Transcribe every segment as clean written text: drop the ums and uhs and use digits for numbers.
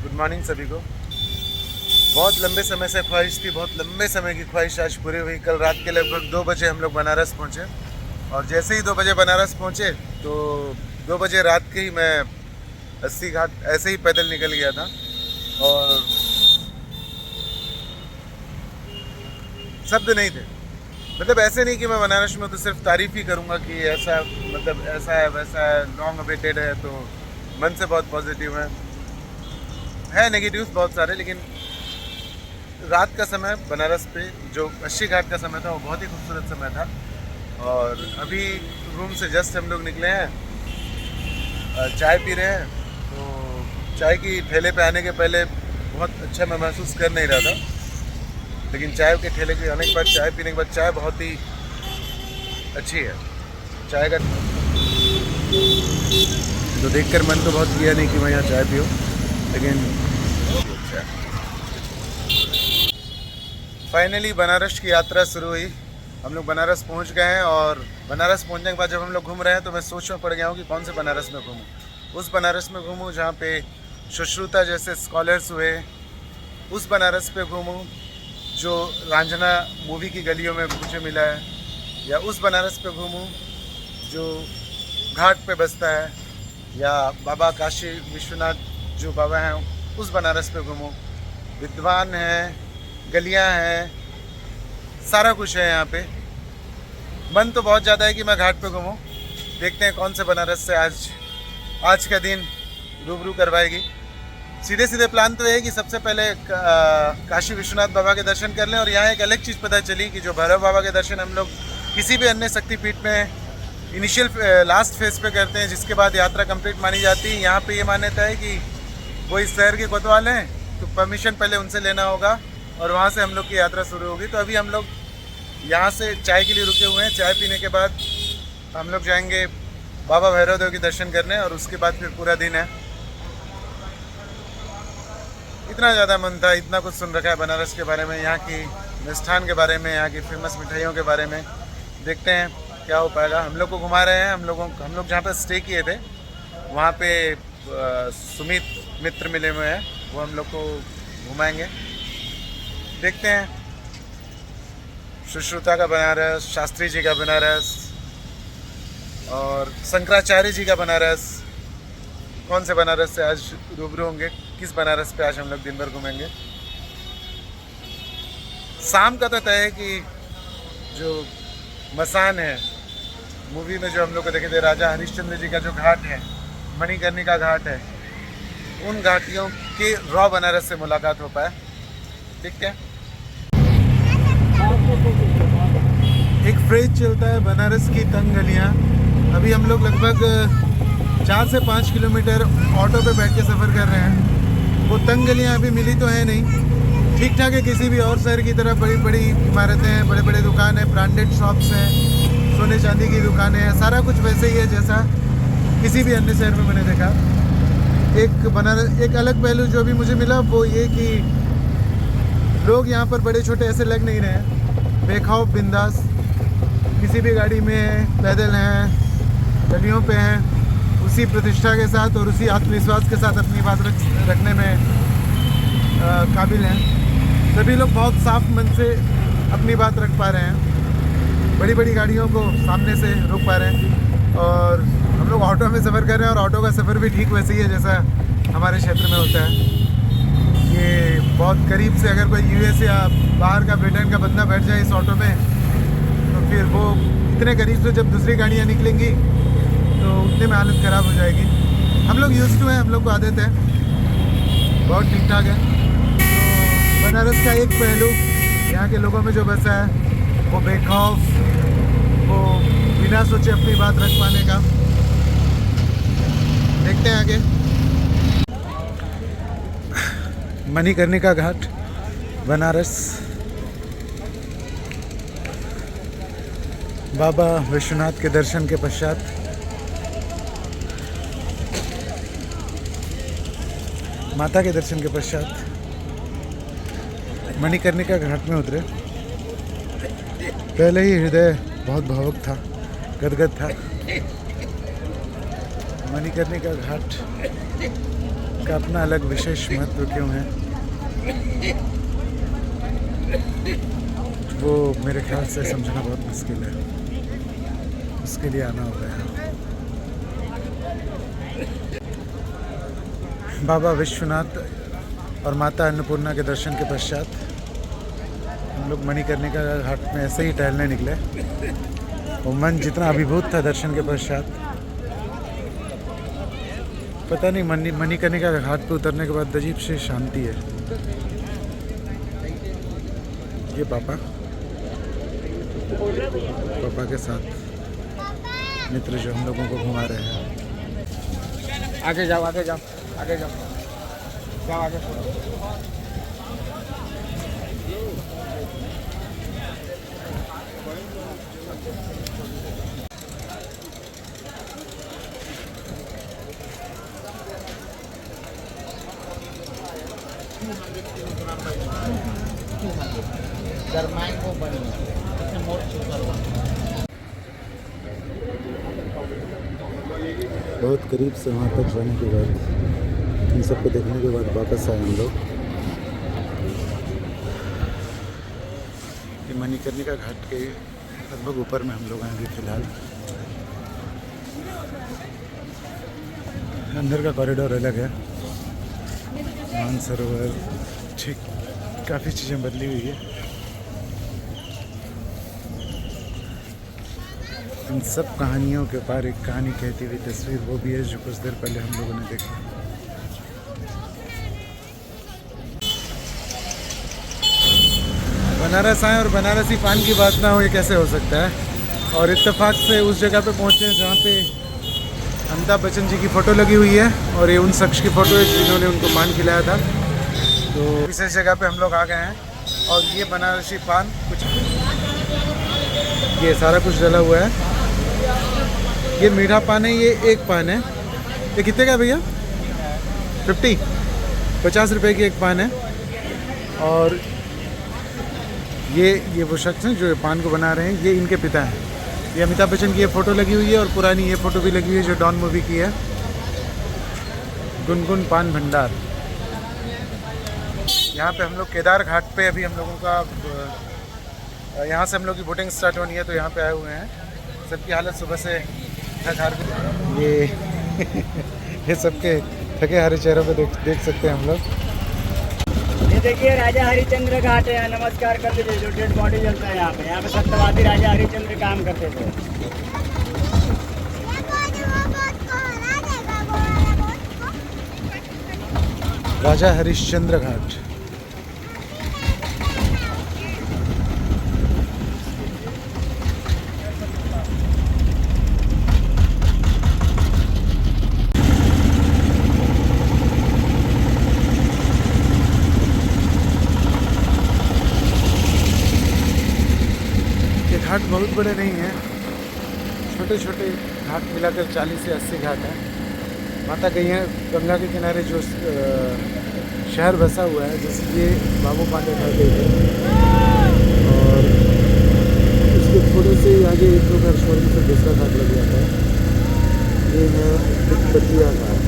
Good morning सभी को। बहुत लंबे समय से ख्वाहिश थी, बहुत लंबे समय की ख्वाहिश आज पूरी हुई। कल रात के लगभग 2 बजे हम लोग बनारस पहुँचे और जैसे ही 2 बजे बनारस पहुँचे तो 2 बजे रात के ही मैं 80 घाट ऐसे ही पैदल निकल गया था। और शब्द नहीं थे, मतलब ऐसे नहीं कि मैं बनारस में तो सिर्फ तारीफ़ ही करूँगा कि ऐसा मतलब ऐसा है वैसा है, लॉन्ग अवेटेड है, तो मन से बहुत पॉजिटिव है नेगेटिव्स बहुत सारे। लेकिन रात का समय बनारस पे जो 80 घाट का समय था वो बहुत ही खूबसूरत समय था। और अभी रूम से जस्ट हम लोग निकले हैं, चाय पी रहे हैं। तो चाय की ठेले पे आने के पहले बहुत अच्छा मैं महसूस कर नहीं रहा था, लेकिन चाय के ठेले पे आने के बाद, चाय पीने के बाद, चाय बहुत ही अच्छी है। चाय का तो देखकर मन तो बहुत किया नहीं कि मैं यहाँ चाय पीऊँ, लेकिन अच्छा। फाइनली बनारस की यात्रा शुरू हुई। हम लोग बनारस पहुँच गए हैं और बनारस पहुँचने के बाद जब हम लोग घूम रहे हैं तो मैं सोच में पड़ गया हूँ कि कौन से बनारस में घूमूँ। उस बनारस में घूमूँ जहाँ पे सुश्रुता जैसे स्कॉलर्स हुए, उस बनारस पे घूमूँ जो रांझना मूवी की गलियों में मुझे मिला है, या उस बनारस पे घूमूँ जो घाट पे बसता है, या बाबा काशी विश्वनाथ जो बाबा हैं उस बनारस पे घूमूँ। विद्वान हैं, गलियां हैं, सारा कुछ है यहाँ पे। मन तो बहुत ज़्यादा है कि मैं घाट पे घूमूँ। देखते हैं कौन से बनारस से आज का दिन रूबरू करवाएगी। सीधे सीधे प्लान तो ये है कि सबसे पहले काशी विश्वनाथ बाबा के दर्शन कर लें। और यहाँ एक अलग चीज़ पता चली कि जो भैरव बाबा के दर्शन हम लोग किसी भी अन्य शक्तिपीठ में इनिशियल लास्ट फेज पे करते हैं, जिसके बाद यात्रा कंप्लीट मानी जाती है, यहाँ पे ये मान्यता है कि वो इस शहर के कोतवाल हैं तो परमिशन पहले उनसे लेना होगा और वहाँ से हम लोग की यात्रा शुरू होगी। तो अभी हम लोग यहाँ से चाय के लिए रुके हुए हैं। चाय पीने के बाद हम लोग जाएंगे बाबा भैरव देव के दर्शन करने और उसके बाद फिर पूरा दिन है। इतना ज़्यादा मन था, इतना कुछ सुन रखा है बनारस के बारे में, यहाँ की मिष्ठान के बारे में, यहाँ की फेमस मिठाइयों के बारे में। देखते हैं क्या हो पाएगा। हम लोग को घुमा रहे हैं। हम लोग जहाँ पे स्टे किए थे वहाँ पे सुमित मित्र मिले हुए हैं, वो हम लोग को घुमाएंगे। देखते हैं सुश्रुता का बनारस, शास्त्री जी का बनारस और शंकराचार्य जी का बनारस, कौन से बनारस से आज रूबरू होंगे, किस बनारस पे आज हम लोग दिन भर घूमेंगे। शाम का तो तय है कि जो मसान है मूवी में जो हम लोग को देखे थे, राजा हरिश्चंद्र जी का जो घाट है, मणिकर्णिका घाट है, उन घाटियों के रॉ बनारस से मुलाकात हो पाए। ठीक है, एक फ्रेज चलता है बनारस की तंग गलियाँ। अभी हम लोग लगभग 4 से 5 किलोमीटर ऑटो पे बैठ के सफ़र कर रहे हैं। वो तंग गलियाँ अभी मिली तो है नहीं, ठीक ठाक है। किसी भी और शहर की तरह बड़ी बड़ी इमारतें हैं, बड़े बड़े दुकान हैं, ब्रांडेड शॉप्स हैं, सोने चांदी की दुकानें हैं, सारा कुछ वैसे ही है जैसा किसी भी अन्य शहर में मैंने देखा। एक अलग पहलू जो भी मुझे मिला वो ये कि लोग यहाँ पर बड़े छोटे ऐसे लग नहीं रहे हैं, बेखौफ बिंदास, किसी भी गाड़ी में हैं, पैदल हैं, गलियों पे हैं, उसी प्रतिष्ठा के साथ और उसी आत्मविश्वास के साथ अपनी बात रखने में काबिल हैं। सभी लोग बहुत साफ मन से अपनी बात रख पा रहे हैं, बड़ी बड़ी गाड़ियों को सामने से रोक पा रहे हैं। और हम लोग ऑटो में सफ़र कर रहे हैं और ऑटो का सफ़र भी ठीक वैसे ही है जैसा हमारे क्षेत्र में होता है। ये बहुत करीब से अगर कोई यूएस या बाहर का ब्रिटेन का बंदा बैठ जाए इस ऑटो में तो फिर वो इतने करीब से जब दूसरी गाड़ियाँ निकलेंगी तो उतने में हालत ख़राब हो जाएगी। हम लोग यूज़ टू हैं, हम लोग को आदत है, बहुत ठीक ठाक है। तो बनारस का एक पहलू यहाँ के लोगों में जो बसा है वो बेखौफ, वो बिना सोचे अपनी बात रख पाने का। देखते हैं आगे। मणिकर्णिका घाट, बनारस, बाबा विश्वनाथ के दर्शन के पश्चात माता के दर्शन के पश्चात मणिकर्णिका घाट में उतरे। पहले ही हृदय बहुत भावुक था, गदगद था। मणिकर्णिका घाट का अपना अलग विशेष महत्व क्यों है वो मेरे ख्याल से समझना बहुत मुश्किल है, उसके लिए आना होगा यहाँ। बाबा विश्वनाथ और माता अन्नपूर्णा के दर्शन के पश्चात हम लोग मणिकर्णिका घाट में ऐसे ही टहलने निकले। वो मन जितना अभिभूत था दर्शन के पश्चात, पता नहीं मणिकर्णिका घाट पे उतरने के बाद अजीब सी शांति है। ये पापा के साथ मित्र जो हम लोगों को घुमा रहे हैं। आगे जाओ आगे जाओ आगे जाओ जाओ आगे। बहुत करीब से वहाँ तक जाने के बाद, इन सबको देखने के बाद वापस आए हम लोग। ये मणिकर्णिका घाट के लगभग ऊपर में हम लोग आएंगे फिलहाल। अंदर का कॉरिडोर अलग है, मानसरोवर ठीक, काफ़ी चीज़ें बदली हुई है। इन सब कहानियों के पार एक कहानी कहती हुई तस्वीर वो भी है जो कुछ देर पहले हम लोगों ने देखी। बनारस आए और बनारसी पान की बात ना हो, ये कैसे हो सकता है। और इत्तेफाक से उस जगह पे पहुंचे जहाँ पे अमिताभ बच्चन जी की फ़ोटो लगी हुई है और ये उन शख्स की फ़ोटो है जिन्होंने उनको पान खिलाया था। तो विशेष जगह पे हम लोग आ गए हैं और ये बनारसी पान कुछ, ये सारा कुछ डला हुआ है। ये मीठा पान है, ये एक पान है। ये कितने का भैया? 50 रुपए की एक पान है। और ये वो शख्स हैं जो पान को बना रहे हैं, ये इनके पिता हैं। ये अमिताभ बच्चन की ये फ़ोटो लगी हुई है और पुरानी ये फ़ोटो भी लगी हुई है जो डॉन मूवी की है, गुनगुन पान भंडार। यहाँ पे हम लोग केदार घाट पे अभी हम लोगों का, यहाँ से हम लोग की बोटिंग स्टार्ट होनी है तो यहाँ पे आए हुए हैं। सबकी हालत सुबह से थक हार ये ये सबके थके हारे चेहरों पे देख सकते हैं हम लोग। ये देखिए राजा हरिश्चंद्र घाट है, नमस्कार कर दीजिए। जो डेड बॉडी जलता है यहाँ पे सत्यवादी राजा हरिश्चंद्र काम करते थे। राजा हरिश्चंद्र घाट। घाट बहुत बड़े नहीं हैं, छोटे छोटे घाट मिलाकर 40 से 80 घाट हैं। माता गई हैं गंगा के किनारे जो शहर बसा हुआ है, जैसे ये बाबू पांडे घाट गई है और उसके थोड़े से आगे 1-2 घर छोड़ने से दूसरा घाट लग जाता है। ये है दिग्पतिया घाट।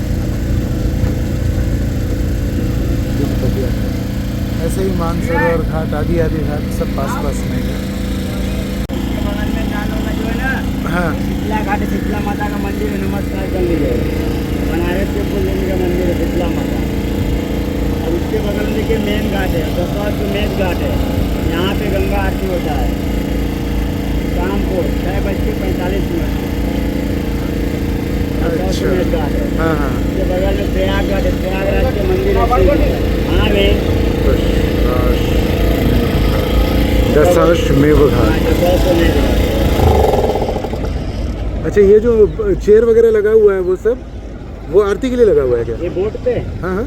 ऐसे ही मानसरोवर घाट आदि घाट सब पास पास में है। हाँ, शीतला घाट है, शीतला माता का मंदिर है, नमस्कार कर लीजिए। बनारस के फूलदेवी का मंदिर है शीतला माता। और उसके बगल में देखिए मेन घाट है, दसवां जो मेन घाट है, यहाँ पे गंगा आरती होता है शाम को 6:45 अच्छा। घाट है। हाँ हाँ, उसके बगल में प्रयागराज है, प्रयागराज के मंदिर है। हाँ में दशाश्वमेध घाट। अच्छा, ये जो चेयर वगैरह लगा हुआ है वो सब वो आरती के लिए लगा हुआ है क्या? ये बोट पे। हाँ हाँ,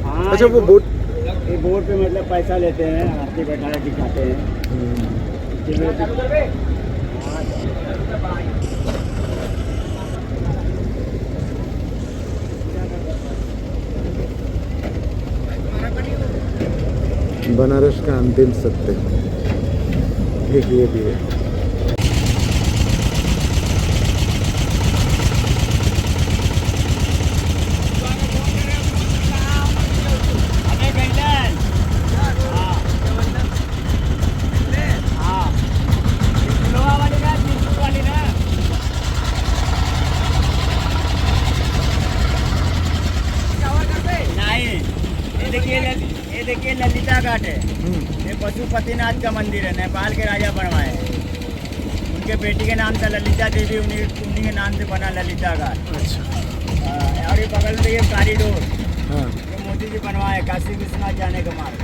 हाँ, अच्छा वो बोट, ये बोट पे मतलब पैसा लेते हैं, आरती बैठाए दिखाते हैं। बनारस का अंतिम सत्य एक ये भी है। ये देखिए ललिता घाट है। ये पशुपतिनाथ का मंदिर है, नेपाल के राजा बनवाए हैं। उनके बेटी के नाम से ललिता देवी, उन्हीं के नाम से बना ललिता घाट। अच्छा। और ये बगल में ये कॉरिडोर हाँ। जो मोदी जी बनवाए काशी विश्वनाथ जाने का मार्ग।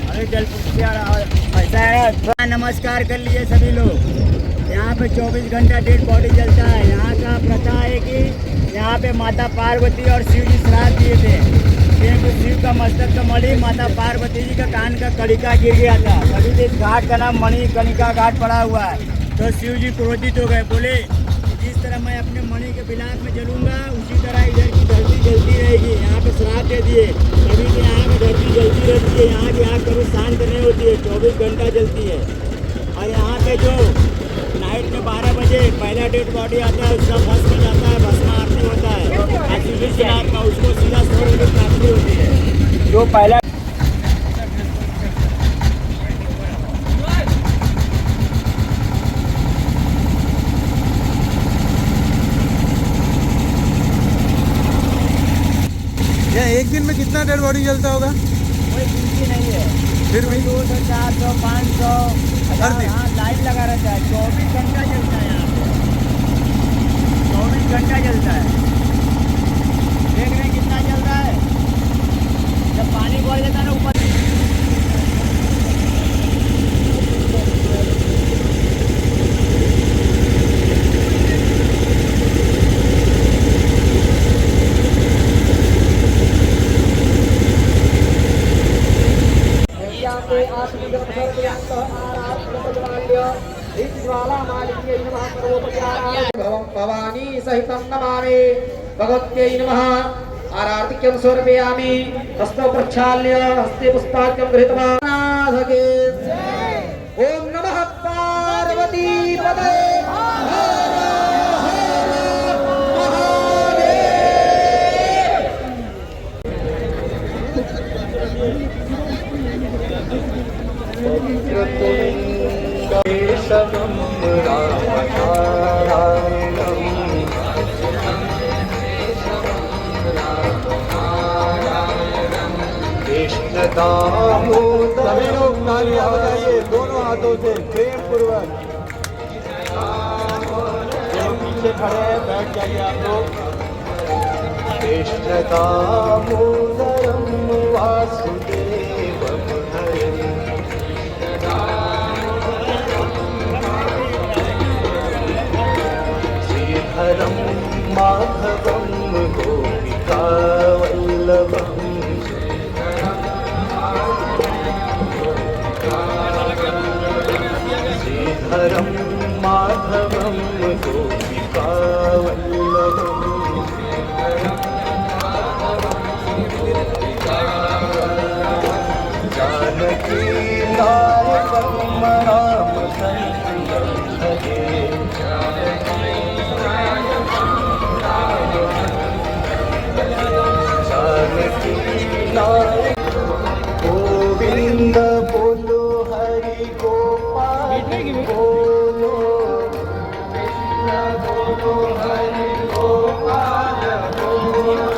अरे जल ऐसा है, नमस्कार कर लिए सभी लोग। यहाँ पे 24 घंटा डेड बॉडी जलता है। यहाँ का प्रथा है कि यहाँ पे माता पार्वती और शिव जी श्राद्ध दिए थे। तो शिव का मस्तक का मणि माता पार्वती जी का कान का कणिका गिर गया था, तभी इस घाट का नाम मणि कणिका घाट पड़ा हुआ है। तो शिव जी क्रोधित हो गए, बोले जिस तरह मैं अपने मणि के बिलास में जलूंगा उसी तरह इधर की धरती जलती रहेगी। यहाँ पे श्राप दे दिए, तभी से यहाँ की धरती जलती रहती है। यहाँ की आग कभी शांत नहीं होती है, 24 घंटा जलती है। और यहाँ पे जो नाइट में 12 बजे पहला डेड बॉडी आता है, उसका भस्म जाता है, भस्म आरती होता है काशी विश्वनाथ में, उसको सीधा 100 रुपये प्राप्ति होती है। जो पहला एक दिन में कितना डेड बॉडी जलता होगा? कोई गिनती नहीं है, फिर भी 200, 400, 500 हर दिन? हाँ, लाइन लगा रहता है। 24 घंटा जलता है यहाँ पे, 24 घंटा जलता है। देख रहे हैं कितना जल रहा है। जब पानी बोल जाता है ना ऊपर, भवानी सहितं नमामि भगवत्यै नमः। आरार्तिक्यं समर्पयामि। हस्तो प्रक्षाल्य हस्ते पुष्पार्घ्यं गृहीत्वा ओम नमः पार्वती पदे सभी लोग तालियां बजाइए दोनों हाथों से प्रेम पूर्वक। जो पीछे खड़े हैं बैठ जाइए आप लोग। कृष्ण दामोदरम वासुदेवम हरिं श्रीधरम माधवम गोपिका वल्लभम हरं माधवं गोपिका वल्लभं जानकी नायकं रामचन्द्रं भजे। जानकी नायक गोविंद बोलो हरि गोपाल बोलो हरि गोपाल बोलो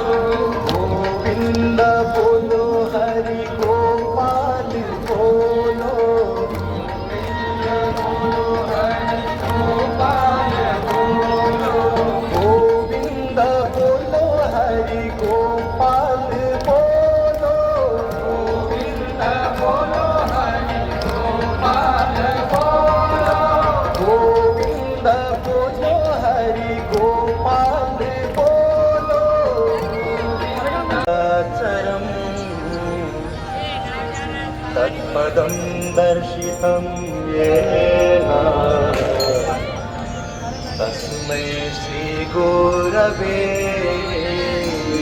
गोविंद बोलो हरि गोपाल बोलो हरि गोपाल बोलो गोविंद बोलो हरि गोपाल बोलो गोविंद बोलो हरि गोपाल बोलो गोविंद बोलो हरि गोपाल बोलो चरम तत्पदं दर्शितं येन तस्मै श्री गुरवे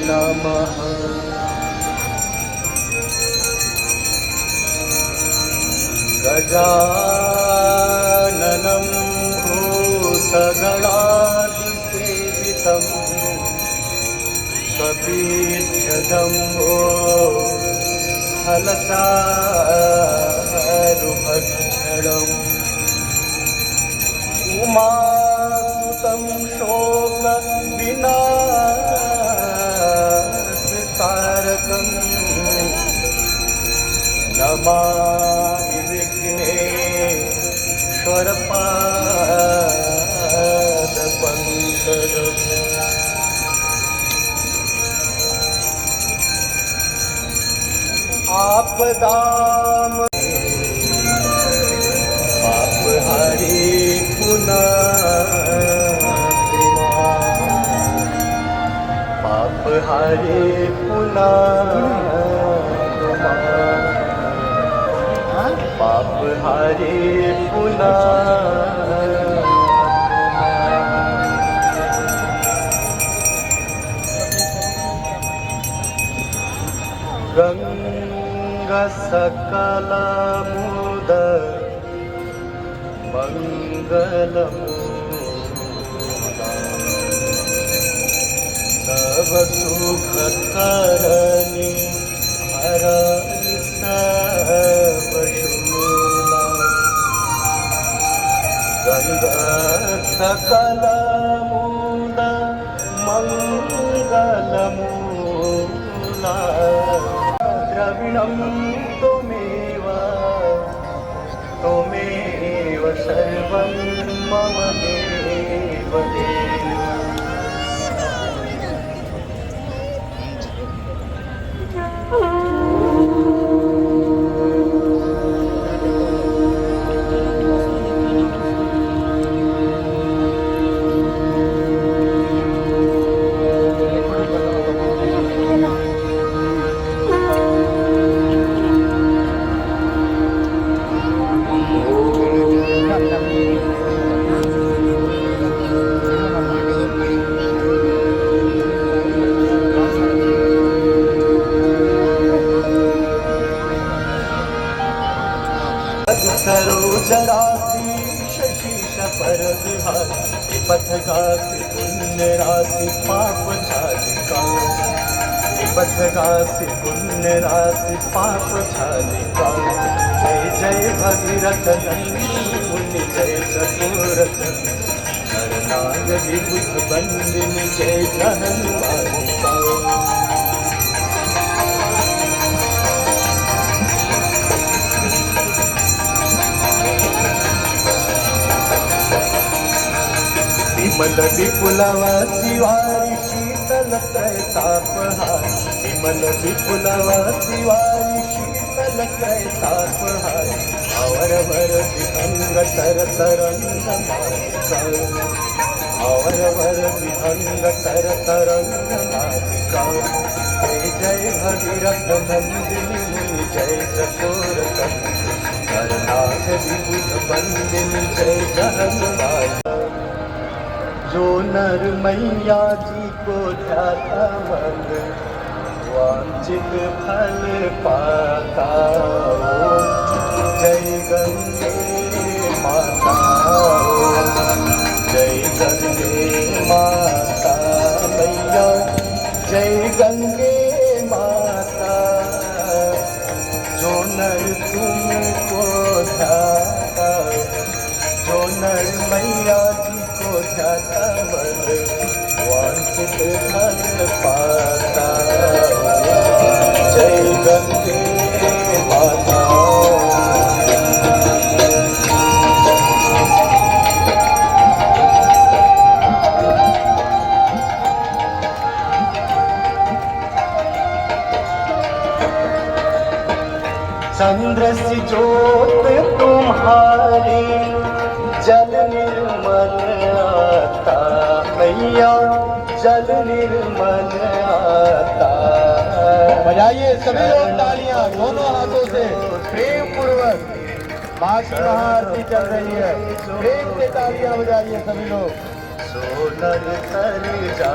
नमः। गजाननं भूतगणादिसेवितं कपीध्यजं हलचारुभक्षणम् उमा द्रविणं शोक विनाशकारकम् नमामि विघ्नेश्वरपादपङ्कजम् आपदाम पाप हरि पुनात्मा पाप हरि पुनात्मा पाप हरि पुनात्मा गंगा सकल मुद मंगलमूला सब सुख करनी हरनि सब शूला गंगा सकल मुद मंगलमूला द्रविणं त्वमेव सर्वं मम देव सरोजराशि शशीष पर विहारी पथगासी पुण्य राशि पाप झालिका पथगासी पुण्य राशि पाप झालिका जय जय भगीरथ नंदिनी मुनि जय चतुरथ नरनाग विबुध बंदिनी जय हनुमानिका विमल विपुलवती वारी शीतल त्रैतापहारी विमल विपुलवती वारी शीतल त्रैतापहारी अवर वर विहंग तर तरंग मालिका अवर वर विहंग तर तरंग मालिका जय जय भगीरथ नंदिनी मुनि जय चकोरक नरनाथ विबुध बंदिनी जय हनुमानिका जो नर मैया जी को ध्याता मन वांछित फल पाता जय गंगे माता जय गंगे माता मैया जय गंगे माता जो नर तुमको ध्याता जो नर मैया जी को ध्याता मन वांछित फल पाता जय गंगे माता चंद्र सी ज्योत तुम्हारी जल निर्मल आता मैया जल निर्मल आता बजाइए सभी लोग तालियां दोनों हाथों से प्रेम पूर्वक माँ की महाआरती चल रही है प्रेम से तालियां बजाइए सभी लोग सोनर तर जा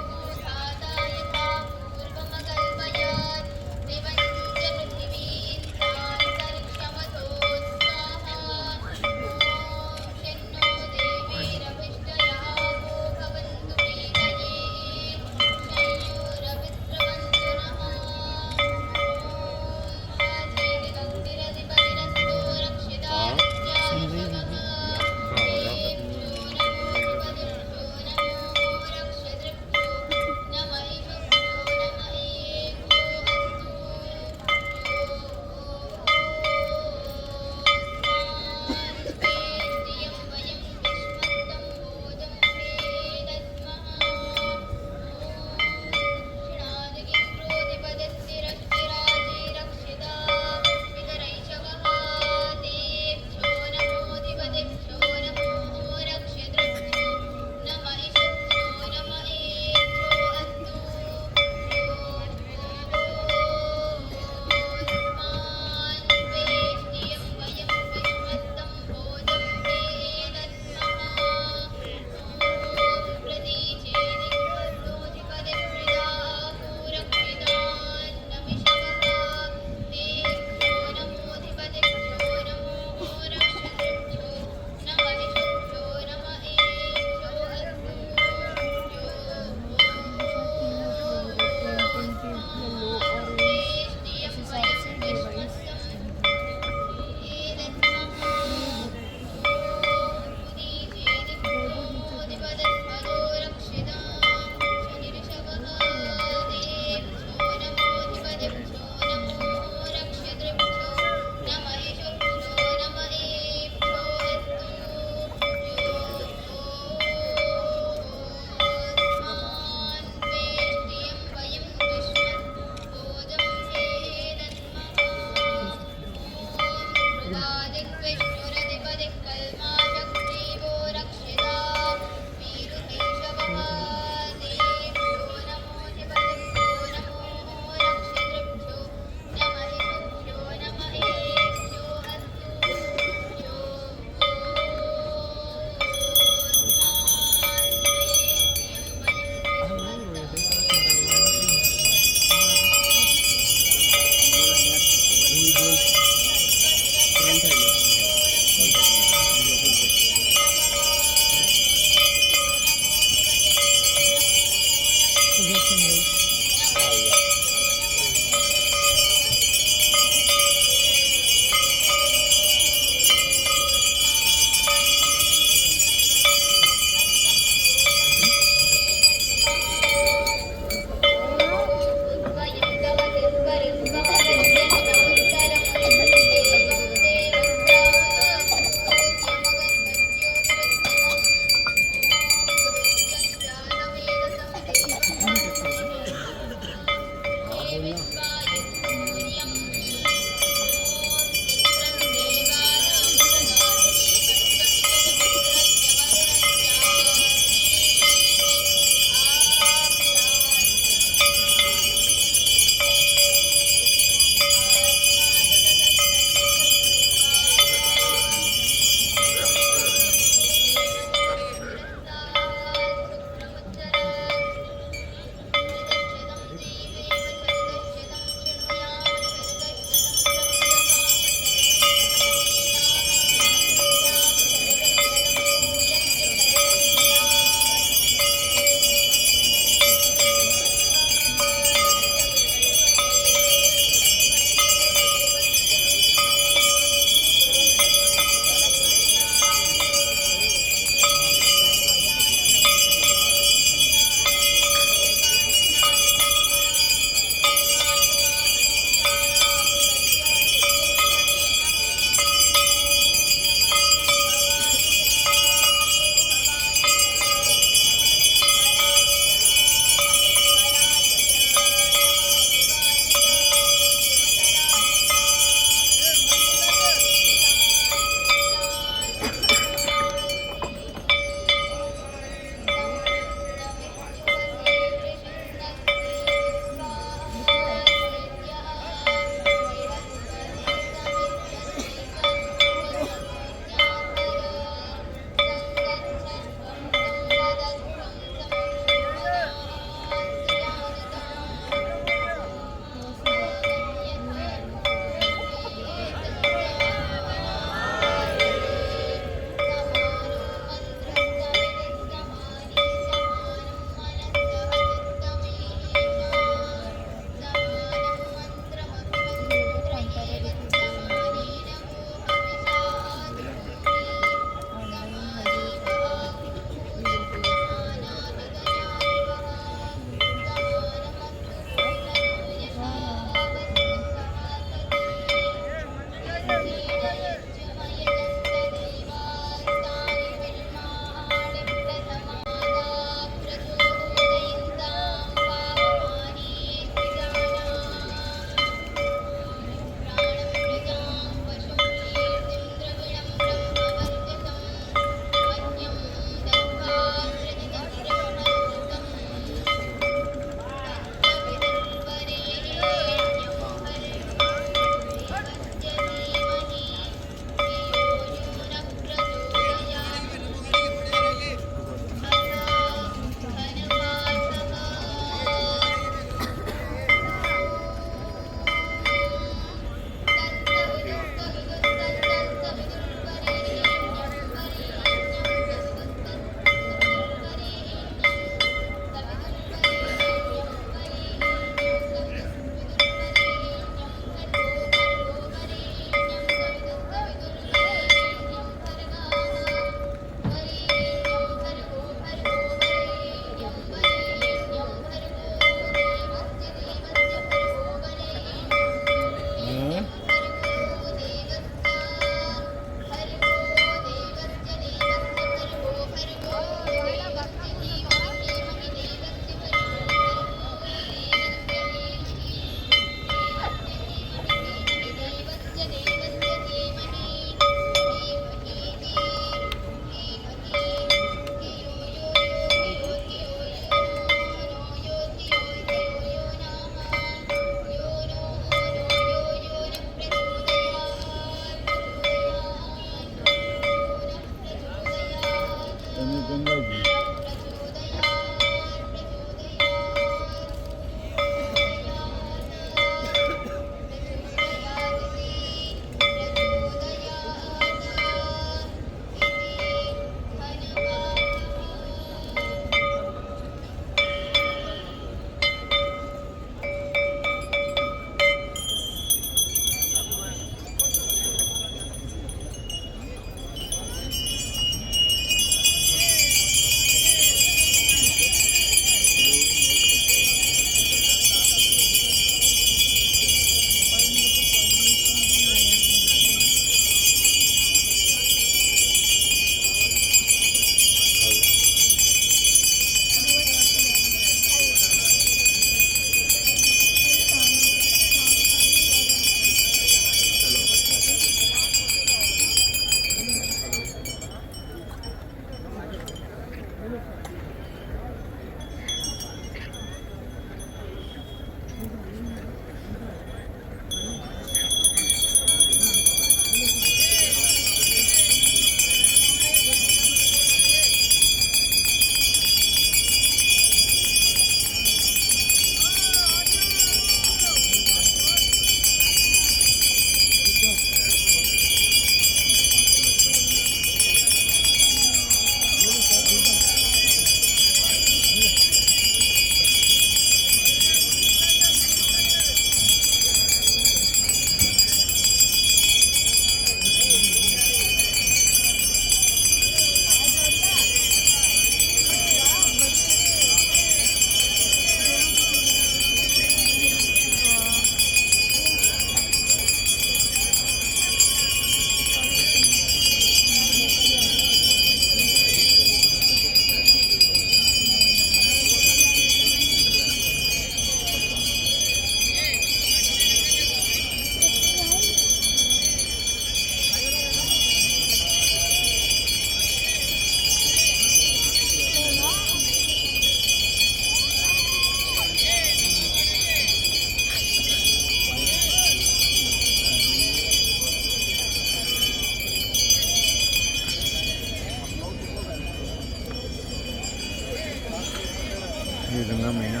गंगा मैया।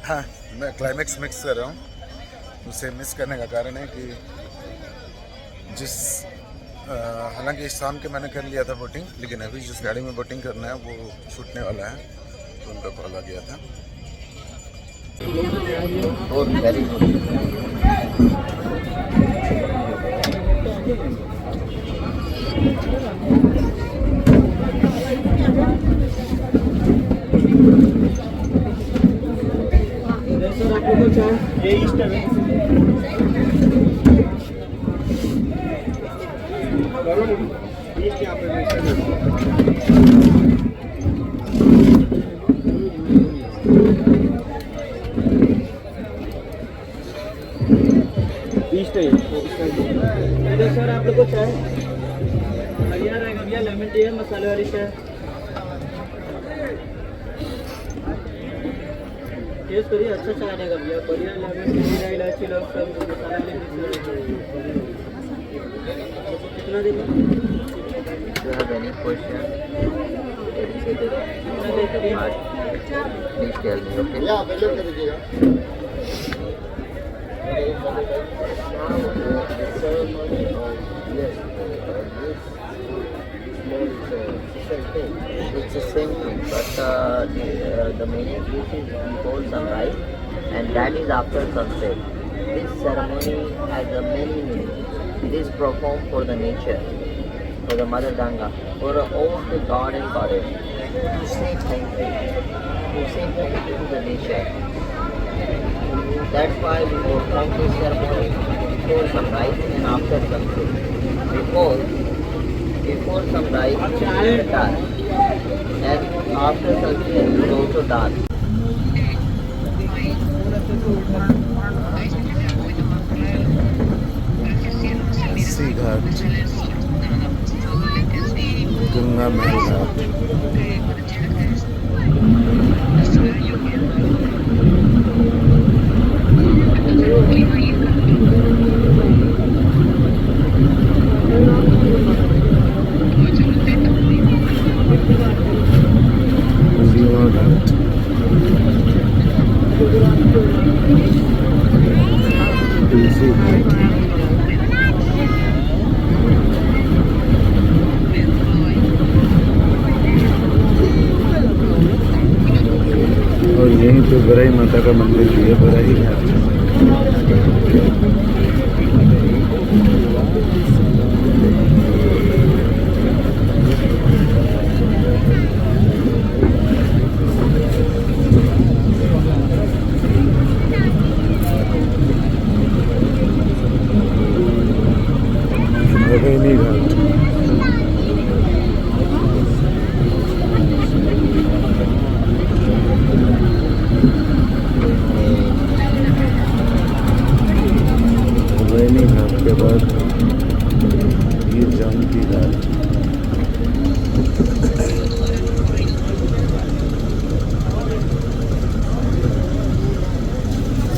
हाँ, मैं क्लाइमेक्स मिक्स कर रहा हूँ। उसे मिस करने का कारण है कि हालांकि शाम के मैंने कर लिया था बोटिंग, लेकिन अभी जिस गाड़ी में बोटिंग करना है वो छूटने वाला है, तो उनका कॉल आ गया था। सर आप लोग को चाय बढ़िया रहेगा भैया, लेमन टी है, मसाले वाली चाय। टेस्ट करिए, अच्छा चाय रहेगा भैया, बढ़िया लेमन टी, इलायची लौंग सब मसाला वाली। कितना देंगे? Any question? Please tell me, okay? It's the same thing, but the main dish is before sunrise, and that is after sunset. This ceremony has a many meanings. It is performed for the nature, for the Mother Ganga, for all the god and goddess, to say thank you, to the nature. That's why we perform this ceremony before sunrise and after sunset. Before sunrise it is dark, and after sunset it is also dark. अस्सी घाट, गंगा महल घाट। रीवा घाट, तुलसी घाट, और यहीं पे बराही माता का मंदिर भी है, बराही घाट। भगैनी घाट, भगैनी घाट के बाद ये जानकी घाट।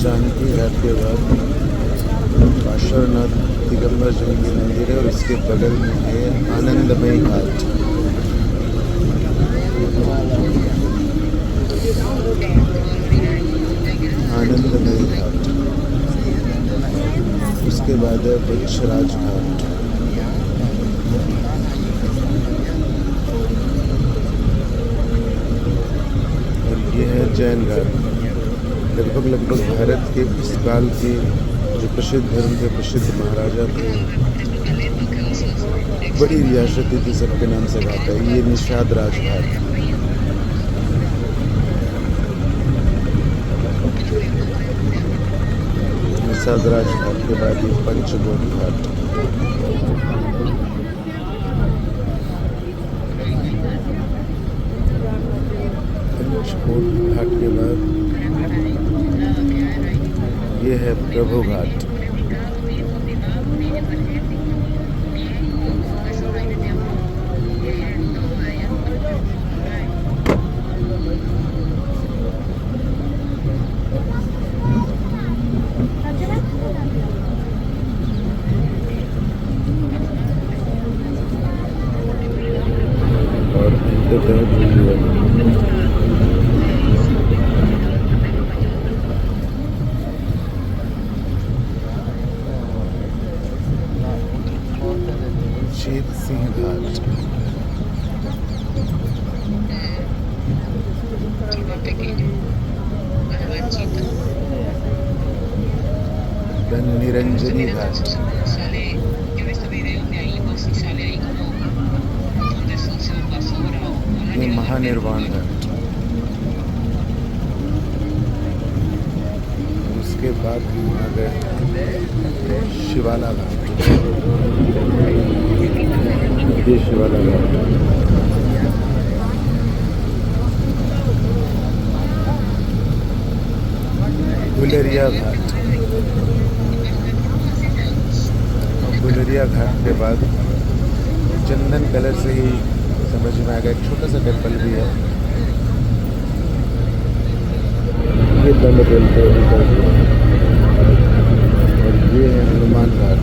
जानकी घाट के बाद पार्श्वनाथ दिगंबर जी की मंदिर है, और इसके बगल में है आनंदमयी घाट। आनंदमयी घाट, उसके बाद है वृक्षराज घाट। और ये है जैन घाट। लगभग भारत के इस काल के जो प्रसिद्ध धर्म के प्रसिद्ध महाराजा थे, बड़ी रियासतें थी, सबके नाम से घाट है। ये निषाद राज घाट। निषाद राज घाट के बाद ये पंचकोट घाट। पंचकोट घाट के बाद ये है प्रभु घाट। और अंततः शहीद सिंह घाट। धन निरंजनी घाट। ये महानिर्वाण घाट। उसके बाद हम आ गए शिवाला घाट। ये शिवाला घाट। गुलेरिया घाट। और गुलेरिया घाट के बाद चंदन कलर से ही समझ में आ गया, एक छोटा सा टेम्पल भी है। ये दंड टेम्पल और ये है हनुमान घाट।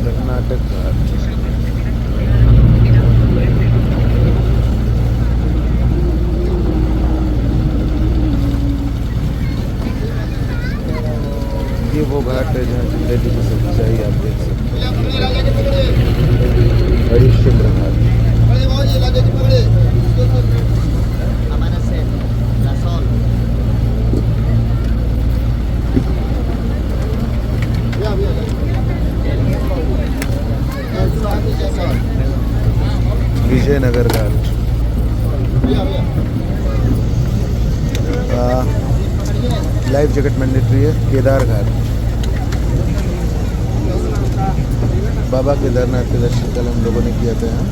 कर्नाटक घाट। ये वो घाट है जहाँ जिंदगी की सच्चाई आप देख सकते हैं। हरिश्चंद्र घाट। विजयनगर घाट। लाइफ जैकेट मैंडेटरी है। केदार घाट। बाबा केदारनाथ के दर्शन कल हम लोगों ने किया था यहाँ।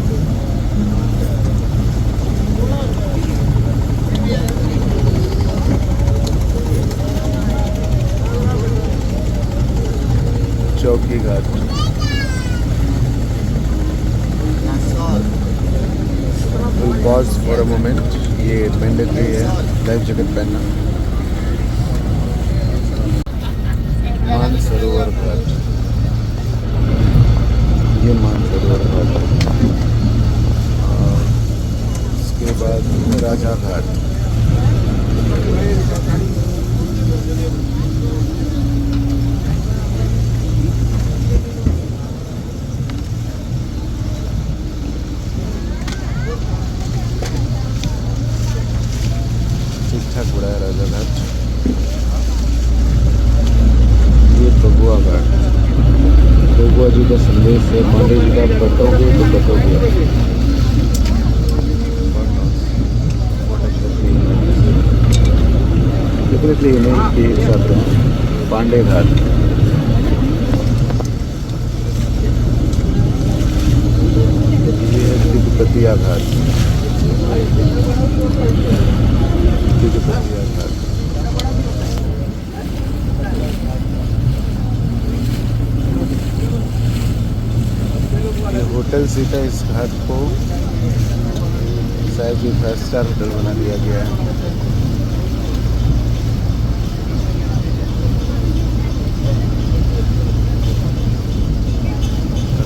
Chauki Ghat. Will pause for a moment. ये मैंडेटरी है लाइफ जैकेट पहनना। मानसरोवर घाट। ये मानसरोवर घाट। और इसके बाद राजा घाट। ठीक ठाक बड़ा है राजा घाट। ये बगुआ घाट। बगुआ जी का संदेश है, पांडे जी का बतोगे तो बतोगे। डेफिनेटली इन्हें के साथ पांडे घाट। ये है तिरुपतिया घाट। तिरुपतिया घाट। ये होटल सीटा इस घाट को शायद ये 5 स्टार होटल बना दिया गया है।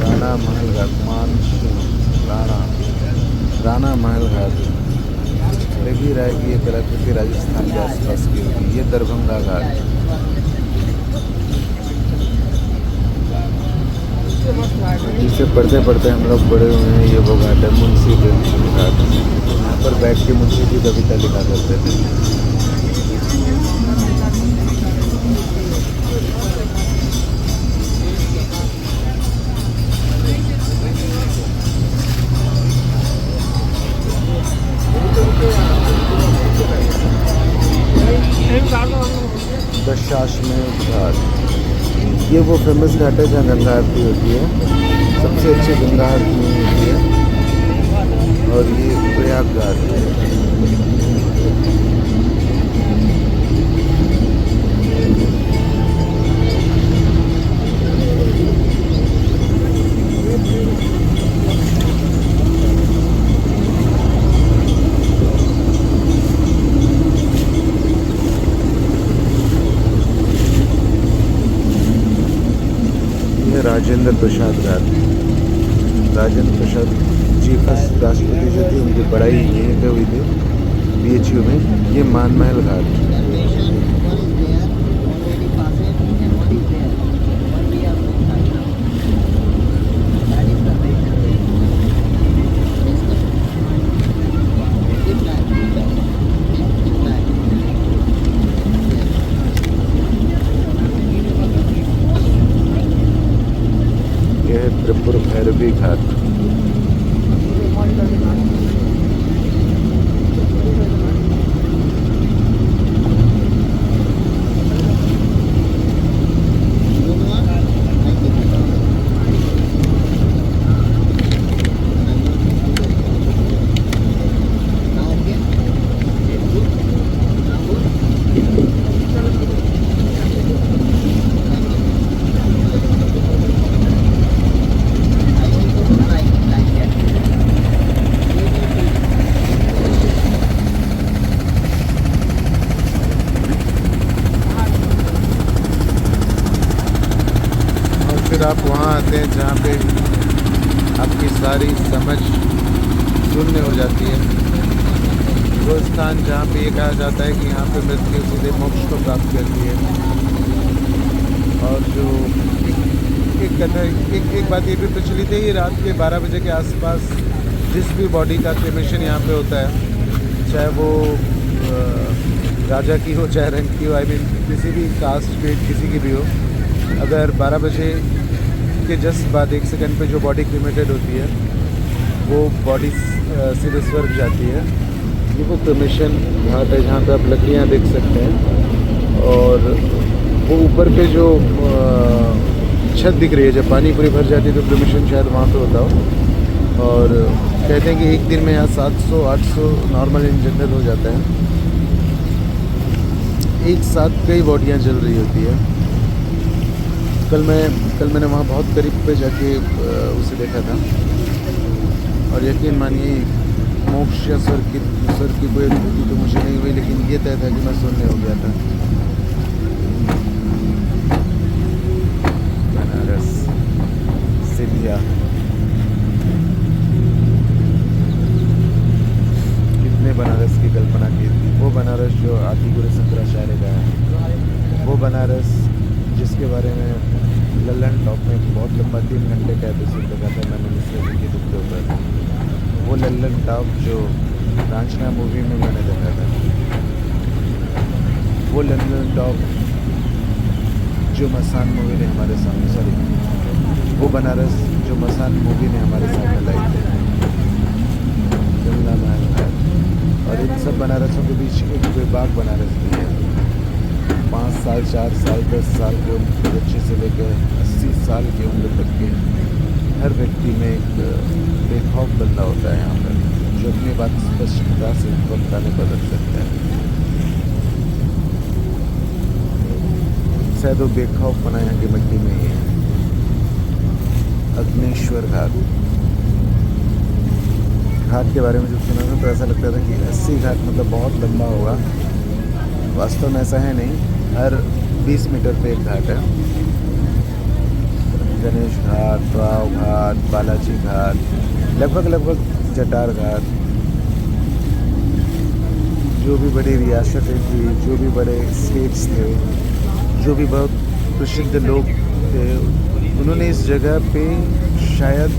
राणा महल घाट। राणा महल घाट। लग ही रहा है कि ये कलाकृति राजस्थान के आसपास की होगी। ये दरभंगा घाट। जिससे पढ़ते पढ़ते हम लोग बड़े हुए हैं। ये वो घाट है मुंशी प्रेमचंद घाट। यहाँ पर बैठ के मुंशी जी कविता लिखा करते थे। दशाश्वमेध घाट। ये वो फेमस घाट है जहाँ गंगा आरती होती है। सबसे अच्छी गंगा आरती होती है। और ये प्रयाग घाट है। राजेंद्र प्रसाद घाट। राजेंद्र प्रसाद जी फर्स्ट राष्ट्रपति जो थे उनकी पढ़ाई यहीं पे हुई थी BHU में। ये मानमहल घाट। अस्सी घाट। फिर आप वहाँ आते हैं जहाँ पे आपकी सारी समझ शून्य हो जाती है। वो स्थान जहाँ पे ये कहा जाता है कि यहाँ पे मृत्यु सीधे मोक्ष को प्राप्त करती है। और जो एक कथा एक बात ये भी प्रचलित है, ये रात के 12 बजे के आसपास जिस भी बॉडी का क्रेमेशन यहाँ पे होता है, चाहे वो राजा की हो चाहे रंग की हो, आई मीन किसी भी कास्ट ग्रेड किसी की भी हो, अगर 12 बजे के जस्ट बाद 1 सेकंड पे जो बॉडी क्रीमेटेड होती है वो बॉडी सीधे स्वर्ग जाती है। ये वो क्रेमेशन घाट है जहाँ पे आप लकड़ियाँ देख सकते हैं, और वो ऊपर पे जो छत दिख रही है, जब पानी पूरी भर जाती है तो क्रेमेशन शायद वहाँ पे होता हो। और कहते हैं कि एक दिन में यहाँ 700-800 नॉर्मल इन जनरल हो जाता है। एक साथ कई बॉडियाँ जल रही होती है। कल मैंने वहाँ बहुत करीब पे जाके उसे देखा था, और यकीन मानिए मोक्ष या स्वर्ग की कोई अनुभूति तो मुझे नहीं हुई, लेकिन ये तय था कि मैं शून्य हो गया था। बनारस सिंधिया कितने बनारस की कल्पना की थी। वो बनारस जो आदि गुरु शंकराचार्य का है, वो बनारस जिसके बारे में लल्लन टॉप में बहुत लंबा 3 घंटे का एपिसोड देखा था मैंने मिश्रा जी के दुख के ऊपर। वो लल्लन टॉप जो रांझना मूवी में मैंने देखा था, वो लल्लन टॉप जो मसान मूवी ने हमारे सामने वो बनारस जो मसान मूवी ने हमारे सामने लाई थी, गंगा महल घाट। और इन सब बनारसों के बीच एक बेबाक बनारस भी है। 5 साल 4 साल 10 साल के उम्र के बच्चे से लेकर 80 साल की उम्र तक के हर व्यक्ति में एक बेखौफ बंदा होता है यहाँ पर, जो अपनी बात स्पष्टता से बताने पर रख सकता है। शायद वो बेखौफ बना यहाँ की मिट्टी में ही है। अग्नेश्वर घाट के बारे में जब सुना था तो ऐसा लगता था कि 80 घाट मतलब बहुत लंबा होगा। वास्तव में ऐसा है नहीं, हर 20 मीटर पे एक घाट है। गणेश घाट, राव घाट, बालाजी घाट, लगभग जटार घाट। जो भी बड़ी रियासतें थी, जो भी बड़े स्टेट्स थे, जो भी बहुत प्रसिद्ध लोग थे, उन्होंने इस जगह पे शायद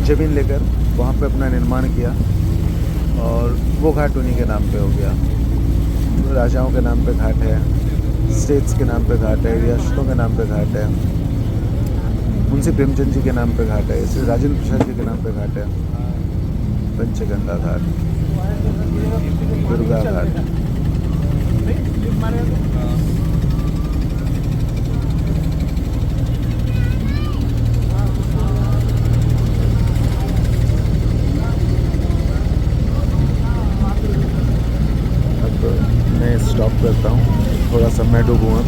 ज़मीन लेकर वहाँ पे अपना निर्माण किया, और वो घाट उन्हीं के नाम पे हो गया। राजाओं के नाम पे घाट है, स्टेट्स के नाम पे घाट है, रियासतों के नाम पे घाट है, मुंशी प्रेमचंद जी के नाम पे घाट है, श्री राजेंद्र प्रसाद जी के नाम पे घाट है, पंचगंगा घाट, दुर्गा घाट। स्टॉप करता हूँ, थोड़ा सा मैं डूबूँ अब।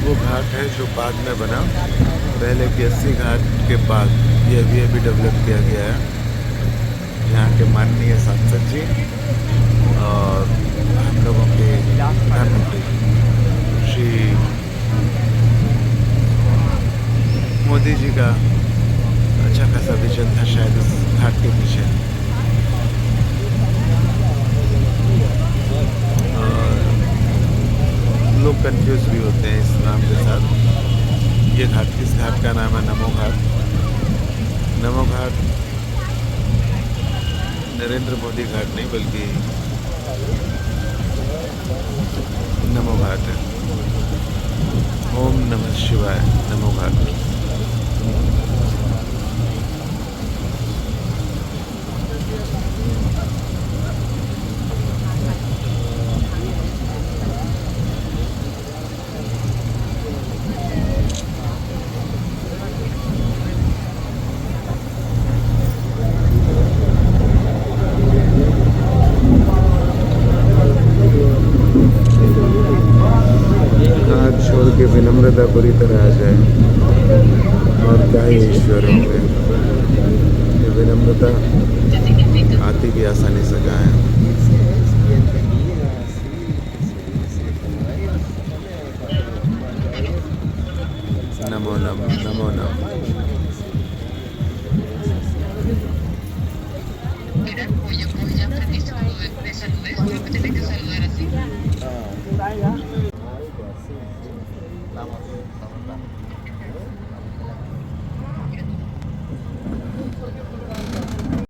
वो घाट है जो बाद में बना, पहले के 80 घाट के बाद ये अभी डेवलप किया गया है। यहाँ के माननीय सांसद जी और हम लोगों के प्रधानमंत्री श्री मोदी जी का अच्छा खासा विजन था शायद इस घाट के पीछे। और लोग कंफ्यूज भी होते हैं इस नाम के साथ। ये घाट, इस घाट का नाम है नमो घाट। नमो घाट नरेंद्र मोदी घाट नहीं बल्कि नमो घाट है। ओम नमः शिवाय नमो घाट। हाथ छोड़ के विनम्रता पूरी तरह आ जाए और क्या ही ईश्वरों पे ये विनम्रता आती भी आसानी से जाए। नमो नम नमो नम। Vamos.